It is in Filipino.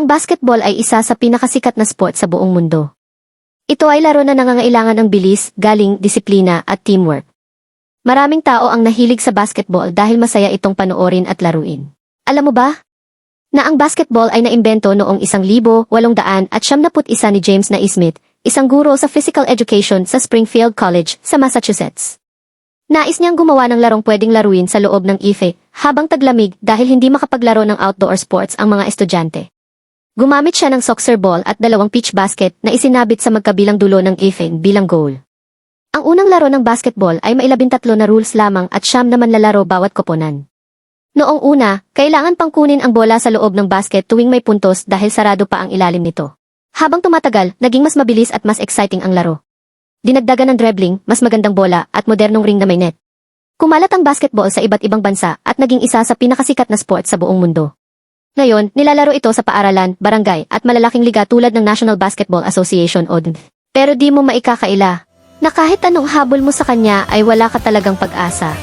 Ang basketball ay isa sa pinakasikat na sport sa buong mundo. Ito ay laro na nangangailangan ng bilis, galing, disiplina at teamwork. Maraming tao ang nahilig sa basketball dahil masaya itong panoorin at laruin. Alam mo ba na ang basketball ay naimbento noong 1891 ni James Naismith, isang guro sa physical education sa Springfield College sa Massachusetts. Nais niyang gumawa ng larong pwedeng laruin sa loob ng ife habang taglamig dahil hindi makapaglaro ng outdoor sports ang mga estudyante. Gumamit siya ng soccer ball at 2 pitch basket na isinabit sa magkabilang dulo ng ife bilang goal. Ang unang laro ng basketball ay may 13 na rules lamang at 9 na manlalaro bawat koponan. Noong una, kailangan pang kunin ang bola sa loob ng basket tuwing may puntos dahil sarado pa ang ilalim nito. Habang tumatagal, naging mas mabilis at mas exciting ang laro. Dinagdagan ng dribbling, mas magandang bola at modernong ring na may net. Kumalat ang basketball sa iba't ibang bansa at naging isa sa pinakasikat na sport sa buong mundo. Ngayon, nilalaro ito sa paaralan, barangay at malalaking liga tulad ng National Basketball Association o NBA. Pero di mo maikakaila na kahit anong habol mo sa kanya ay wala ka talagang pag-asa.